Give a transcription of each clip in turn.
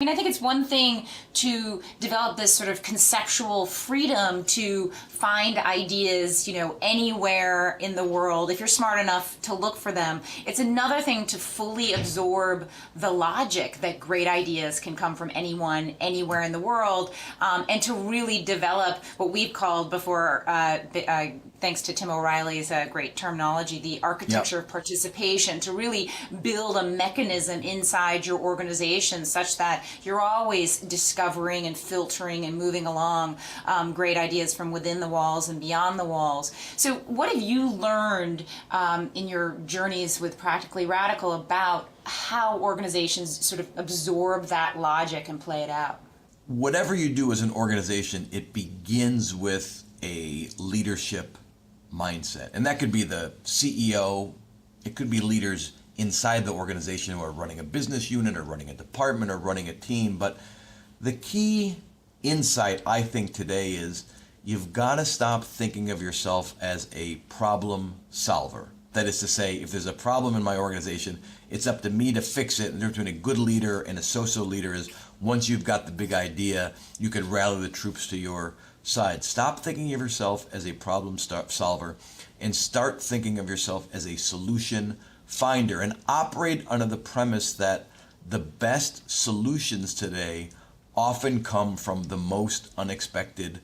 mean, I think it's one thing to develop this sort of conceptual freedom to find ideas, anywhere in the world, if you're smart enough to look for them. It's another thing to fully absorb the logic that great ideas can come from anyone, anywhere in the world, and to really develop what we've called before, thanks to Tim O'Reilly's great terminology, the architecture of participation, to really build a mechanism inside your organization such that you're always discovering and filtering and moving along great ideas from within the walls and beyond the walls. So what have you learned in your journeys with Practically Radical about how organizations sort of absorb that logic and play it out? Whatever you do as an organization, it begins with a leadership mindset. And that could be the CEO, it could be leaders inside the organization who are running a business unit or running a department or running a team. But the key insight, I think, today is you've got to stop thinking of yourself as a problem solver. That is to say, if there's a problem in my organization, it's up to me to fix it. And the difference between a good leader and a so-so leader is once you've got the big idea, you can rally the troops to your side. Stop thinking of yourself as a problem solver and start thinking of yourself as a solution finder, and operate under the premise that the best solutions today often come from the most unexpected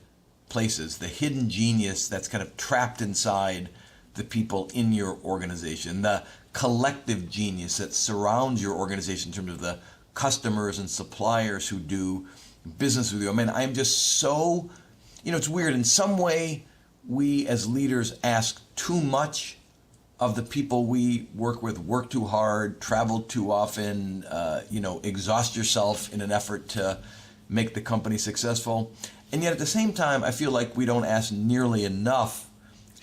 places. The hidden genius that's kind of trapped inside the people in your organization, the collective genius that surrounds your organization in terms of the customers and suppliers who do business with you. I mean, I'm just so, it's weird. In some way, we as leaders ask too much of the people we work with. Work too hard, travel too often, exhaust yourself in an effort to make the company successful. And yet at the same time, I feel like we don't ask nearly enough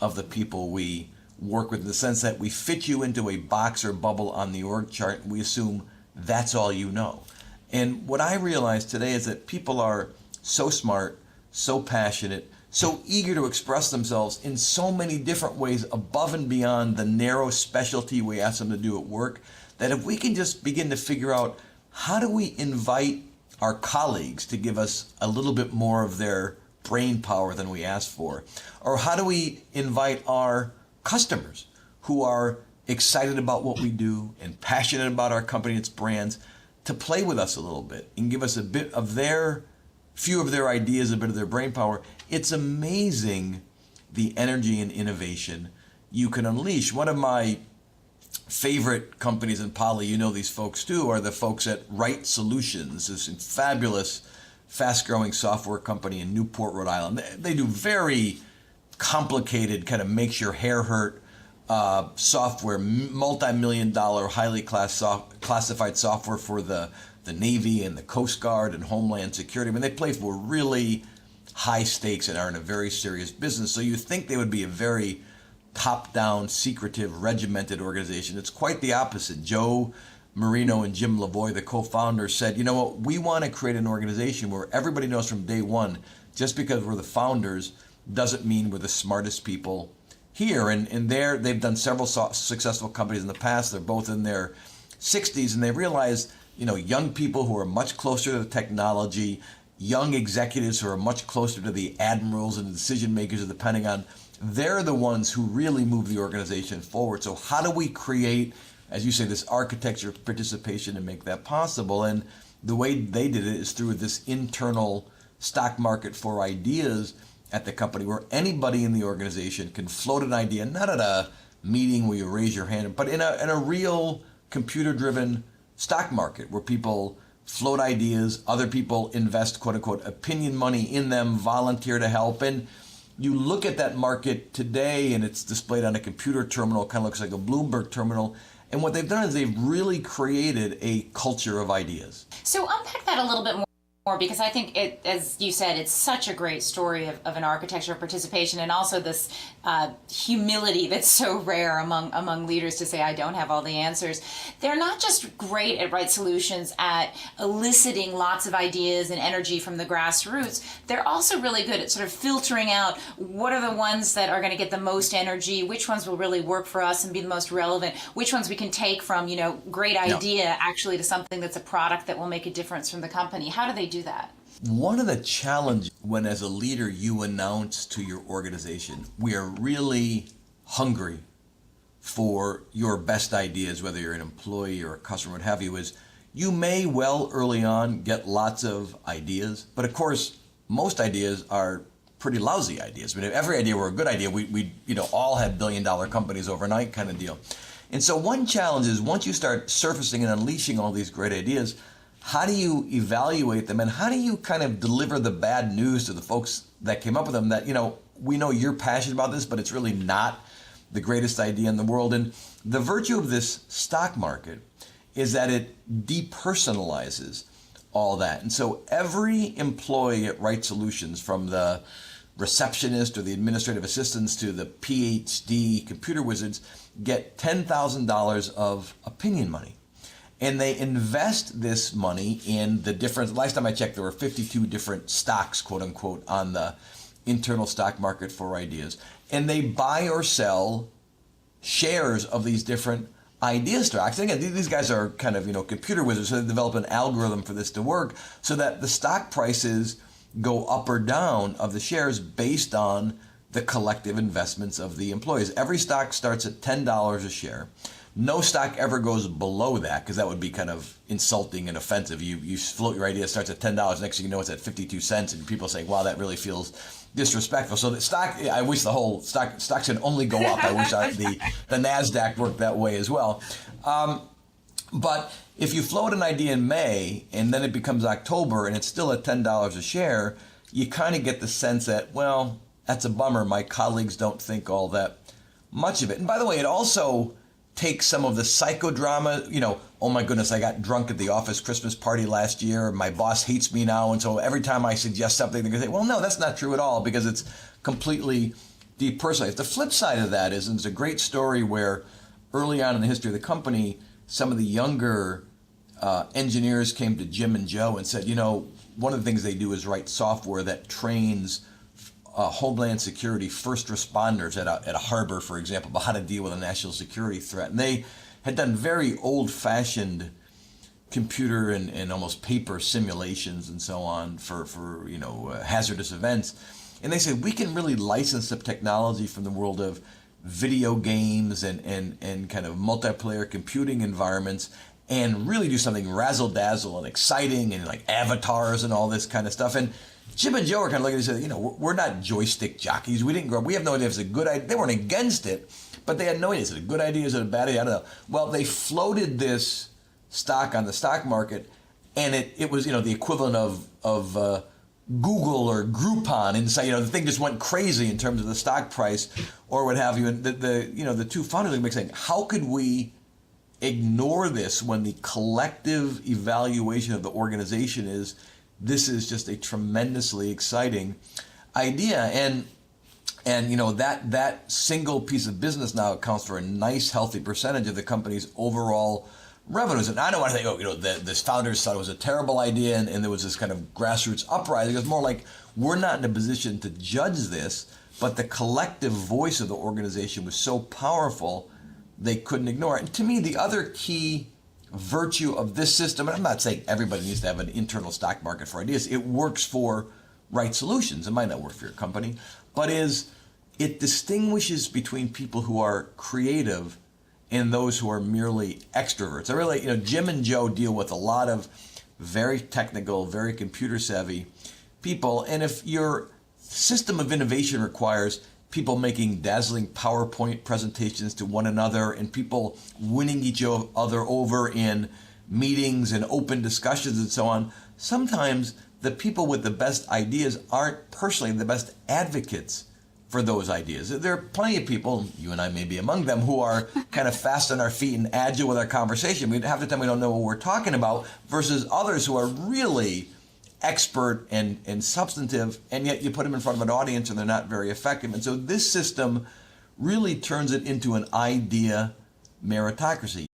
of the people we work with, in the sense that we fit you into a box or bubble on the org chart and we assume that's all you know. And what I realize today is that people are so smart, so passionate, so eager to express themselves in so many different ways above and beyond the narrow specialty we ask them to do at work, that if we can just begin to figure out how do we invite our colleagues to give us a little bit more of their brain power than we asked for, or how do we invite our customers who are excited about what we do and passionate about our company and its brands to play with us a little bit and give us a bit of their few of their ideas, a bit of their brain power. It's amazing the energy and innovation you can unleash. One of my favorite companies in Poly, these folks too, are the folks at Right Solutions, this fabulous, fast-growing software company in Newport, Rhode Island. They do very complicated, kind of makes your hair hurt software, multi-million-dollar, highly classified software for the Navy and the Coast Guard and Homeland Security. I mean, they play for really high stakes and are in a very serious business. So you think they would be a very top-down, secretive, regimented organization. It's quite the opposite. Joe Marino and Jim Lavoie, the co-founders, said, you know what, we want to create an organization where everybody knows from day one, just because we're the founders doesn't mean we're the smartest people here. And they've done several successful companies in the past. They're both in their 60s, and they realized, young people who are much closer to the technology, young executives who are much closer to the admirals and the decision makers of the Pentagon, they're the ones who really move the organization forward. So how do we create, as you say, this architecture of participation and make that possible? And the way they did it is through this internal stock market for ideas at the company, where anybody in the organization can float an idea, not at a meeting where you raise your hand, but in a real computer-driven stock market where people float ideas, other people invest quote-unquote opinion money in them, volunteer to help. And you look at that market today and it's displayed on a computer terminal, kind of looks like a Bloomberg terminal. And what they've done is they've really created a culture of ideas. So unpack that a little bit more because I think it, as you said, it's such a great story of an architecture of participation, and also this humility that's so rare among leaders to say, I don't have all the answers. They're not just great at right solutions, at eliciting lots of ideas and energy from the grassroots. They're also really good at sort of filtering out what are the ones that are going to get the most energy, which ones will really work for us and be the most relevant, which ones we can take from, great idea actually to something that's a product that will make a difference from the company. How do they do that? One of the challenges when as a leader you announce to your organization, we are really hungry for your best ideas, whether you're an employee or a customer, what have you, is you may well early on get lots of ideas, but of course most ideas are pretty lousy ideas. I mean, if every idea were a good idea, we all had billion-dollar companies overnight kind of deal. And so one challenge is once you start surfacing and unleashing all these great ideas, how do you evaluate them and how do you kind of deliver the bad news to the folks that came up with them that, we know you're passionate about this, but it's really not the greatest idea in the world. And the virtue of this stock market is that it depersonalizes all that. And so every employee at Right Solutions, from the receptionist or the administrative assistants to the PhD computer wizards, get $10,000 of opinion money. And they invest this money in the different, last time I checked, there were 52 different stocks, quote unquote, on the internal stock market for ideas. And they buy or sell shares of these different idea stocks. And again, these guys are kind of, computer wizards, so they develop an algorithm for this to work so that the stock prices go up or down of the shares based on the collective investments of the employees. Every stock starts at $10 a share. No stock ever goes below that because that would be kind of insulting and offensive. You float your idea, it starts at $10, next thing you know it's at 52 cents, and people say, wow, that really feels disrespectful. So the stock, I wish the whole stocks should only go up. I wish the NASDAQ worked that way as well. But if you float an idea in May and then it becomes October and it's still at $10 a share, you kind of get the sense that, well, that's a bummer. My colleagues don't think all that much of it. And by the way, it also takes some of the psychodrama, oh my goodness, I got drunk at the office Christmas party last year, my boss hates me now, and so every time I suggest something, they're going to say, well, no, that's not true at all, because it's completely depersonalized. The flip side of that is, and it's a great story where early on in the history of the company, some of the younger engineers came to Jim and Joe and said, one of the things they do is write software that trains Homeland Security first responders at a harbor, for example, about how to deal with a national security threat. And they had done very old-fashioned computer and almost paper simulations and so on for hazardous events. And they said, we can really license the technology from the world of video games and kind of multiplayer computing environments and really do something razzle-dazzle and exciting and like avatars and all this kind of stuff. And Jim and Joe are kind of looking at it and said, we're not joystick jockeys. We didn't grow up. We have no idea if it's a good idea. They weren't against it, but they had no idea. Is it a good idea? Is it a bad idea? I don't know. Well, they floated this stock on the stock market, and it was, the equivalent of Google or Groupon inside. The thing just went crazy in terms of the stock price or what have you. And the two founders were saying, how could we ignore this when the collective evaluation of the organization is this is just a tremendously exciting idea, and that single piece of business now accounts for a nice healthy percentage of the company's overall revenues. And I don't want to think, this founders thought it was a terrible idea and there was this kind of grassroots uprising. It's more like we're not in a position to judge this, but the collective voice of the organization was so powerful they couldn't ignore it. And to me, the other key virtue of this system, and I'm not saying everybody needs to have an internal stock market for ideas, it works for Right Solutions, it might not work for your company, but it distinguishes between people who are creative and those who are merely extroverts. I really, Jim and Joe deal with a lot of very technical, very computer savvy people, and if your system of innovation requires people making dazzling PowerPoint presentations to one another and people winning each other over in meetings and open discussions and so on, sometimes the people with the best ideas aren't personally the best advocates for those ideas. There are plenty of people, you and I may be among them, who are kind of fast on our feet and agile with our conversation. Half the time we don't know what we're talking about, versus others who are really expert and substantive, and yet you put them in front of an audience and they're not very effective. And so this system really turns it into an idea meritocracy.